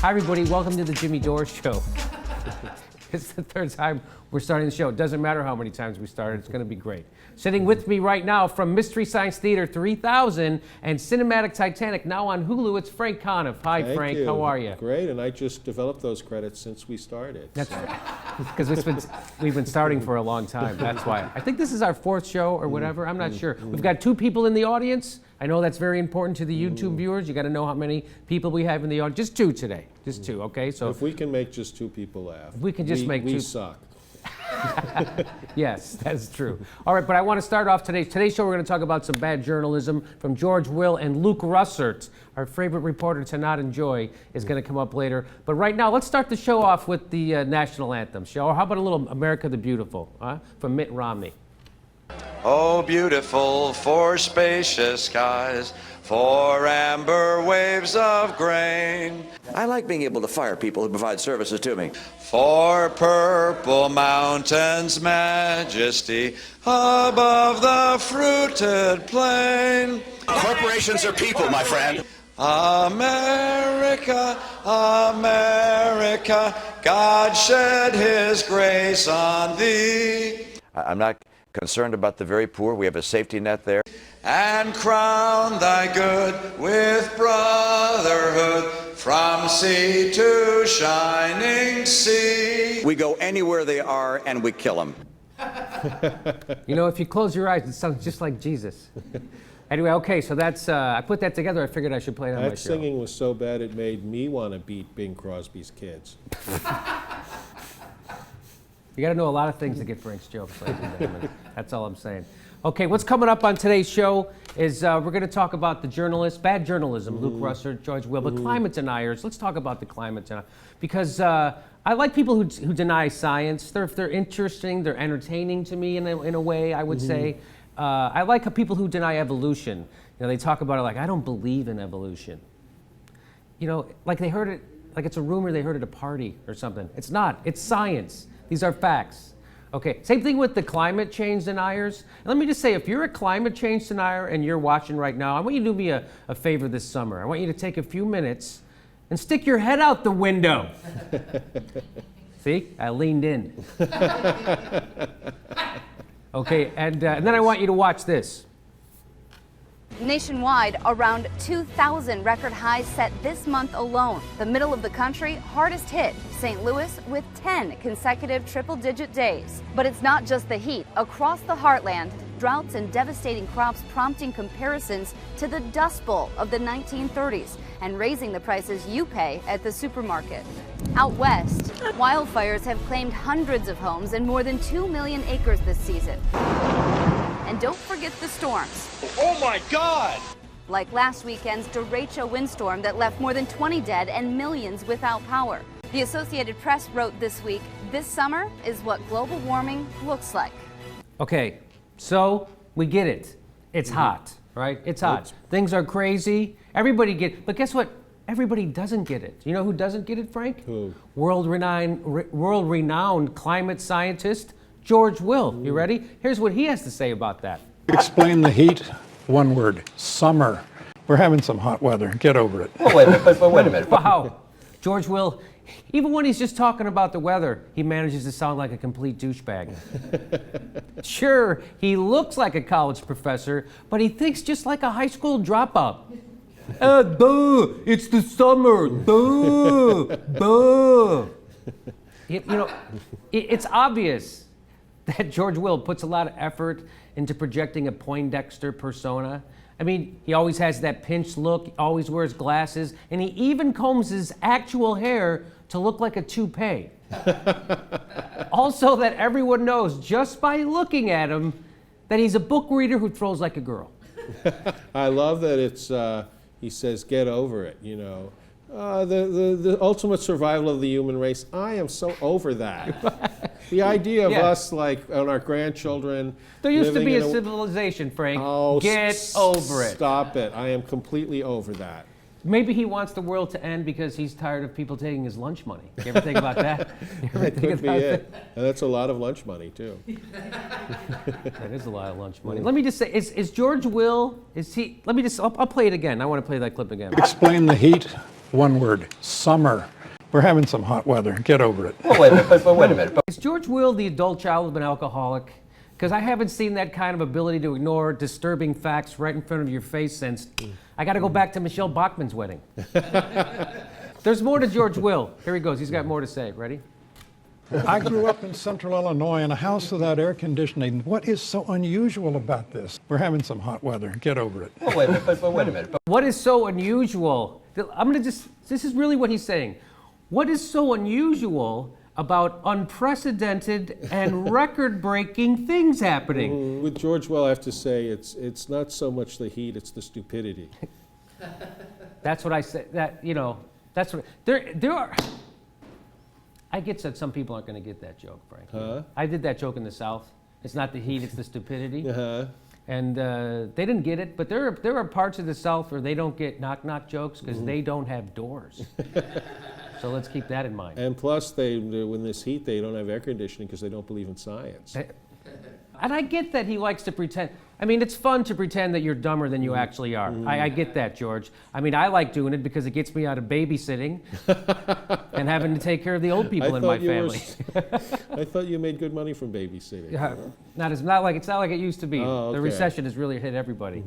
Hi, everybody. Welcome to the Jimmy Dore Show. It's the third time we're starting the show. It doesn't matter how many times we started. It's going to be great. Sitting with me right now from Mystery Science Theater 3000 and Cinematic Titanic, now on Hulu, it's Frank Conniff. Hi, Thank Frank. you. How are you? Great, and I just developed those credits since we started. That's right. Because we've been starting for a long time. That's why. I think this is our fourth show or whatever. I'm not sure. We've got 2 people in the audience. I know that's very important to the YouTube viewers. You got to know how many people we have in the audience. Just 2 today. Just 2, okay? So if we can make just 2 people laugh, we can just make 2. We suck. Yes, that's true. All right, but I want to start off today's show. We're going to talk about some bad journalism from George Will and Luke Russert. Our favorite reporter to not enjoy is going to come up later. But right now, let's start the show off with the national anthem. Or how about a little America the Beautiful from Mitt Romney? Oh, beautiful for spacious skies, for amber waves of grain. I like being able to fire people who provide services to me. For purple mountains' majesty above the fruited plain. Corporations are people, my friend. America, America, God shed his grace on thee. I'm not concerned about the very poor. We have a safety net there. And crown thy good with brotherhood from sea to shining sea. We go anywhere they are and we kill them. You know, if you close your eyes, it sounds just like Jesus. Anyway, okay, so that's, I put that together. I figured I should play it on my show. That singing was so bad it made me want to beat Bing Crosby's kids. You got to know a lot of things to get Frank's jokes, ladies and gentlemen. That's all I'm saying. Okay, what's coming up on today's show is we're going to talk about the journalists, bad journalism, Luke Russert, George Will, but climate deniers. Let's talk about the climate deniers. Because I like people who deny science. They're interesting, they're entertaining to me in a way, I would say. I like people who deny evolution. You know, they talk about it like, I don't believe in evolution. You know, like they heard it, like it's a rumor they heard at a party or something. It's not, it's science. These are facts. Okay, same thing with the climate change deniers. And let me just say, if you're a climate change denier and you're watching right now, I want you to do me a favor this summer. I want you to take a few minutes and stick your head out the window. See, I leaned in. Okay, and then I want you to watch this. Nationwide, around 2,000 record highs set this month alone. The middle of the country, hardest hit, St. Louis, with 10 consecutive triple-digit days. But it's not just the heat. Across the heartland, droughts and devastating crops prompting comparisons to the Dust Bowl of the 1930s and raising the prices you pay at the supermarket. Out west, wildfires have claimed hundreds of homes and more than 2 million acres this season. And don't forget the storms. Oh my God! Like last weekend's derecho windstorm that left more than 20 dead and millions without power. The Associated Press wrote this week, this summer is what global warming looks like. Okay, so we get it. It's hot, right? It's hot. Things are crazy. Everybody but guess what? Everybody doesn't get it. You know who doesn't get it, Frank? Who? World-renowned climate scientist, George Will. You ready? Here's what he has to say about that. Explain the heat. One word. Summer. We're having some hot weather. Get over it. Oh, wait a minute, but wait a minute. Wow. George Will, even when he's just talking about the weather, he manages to sound like a complete douchebag. Sure, he looks like a college professor, but he thinks just like a high school dropout. Duh, it's the summer. Duh, duh. You know, it's obvious that George Will puts a lot of effort into projecting a Poindexter persona. I mean, he always has that pinched look, always wears glasses, and he even combs his actual hair to look like a toupee. Also, that everyone knows just by looking at him that he's a book reader who throws like a girl. I love that it's, he says, get over it, you know. The ultimate survival of the human race, I am so over that. The idea of us, like, on our grandchildren. There used to be a civilization, Frank. Oh, get over it. Stop it. I am completely over that. Maybe he wants the world to end because he's tired of people taking his lunch money. You ever think about that? That could be it. And that's a lot of lunch money, too. That is a lot of lunch money. Let me just say, is George Will, is he, let me just, I'll play it again. I want to play that clip again. Explain the heat. one word, summer. We're having some hot weather. Get over it. Well, wait a minute, but wait a minute. Is George Will the adult child of an alcoholic? Because I haven't seen that kind of ability to ignore disturbing facts right in front of your face since I got to go back to Michelle Bachmann's wedding. There's more to George Will. Here he goes. He's got more to say. Ready? I grew up in central Illinois in a house without air conditioning. What is so unusual about this? We're having some hot weather. Get over it. Well, wait a minute, but wait a minute. What is so unusual? This is really what he's saying. What is so unusual about unprecedented and record-breaking things happening? With George Will, I have to say it's not so much the heat, it's the stupidity. That's what I said. That's what there are. I get that some people aren't going to get that joke, Frank. Huh? I did that joke in the South. It's not the heat, it's the stupidity. Uh-huh. And they didn't get it, but there are parts of the South where they don't get knock-knock jokes because they don't have doors. So let's keep that in mind. And plus, when this heat, they don't have air conditioning because they don't believe in science. And I get that he likes to pretend. I mean, it's fun to pretend that you're dumber than you actually are. I get that, George. I mean, I like doing it because it gets me out of babysitting and having to take care of the old people in my family. I thought you made good money from babysitting. It's not like it used to be. Oh, The okay. recession has really hit everybody.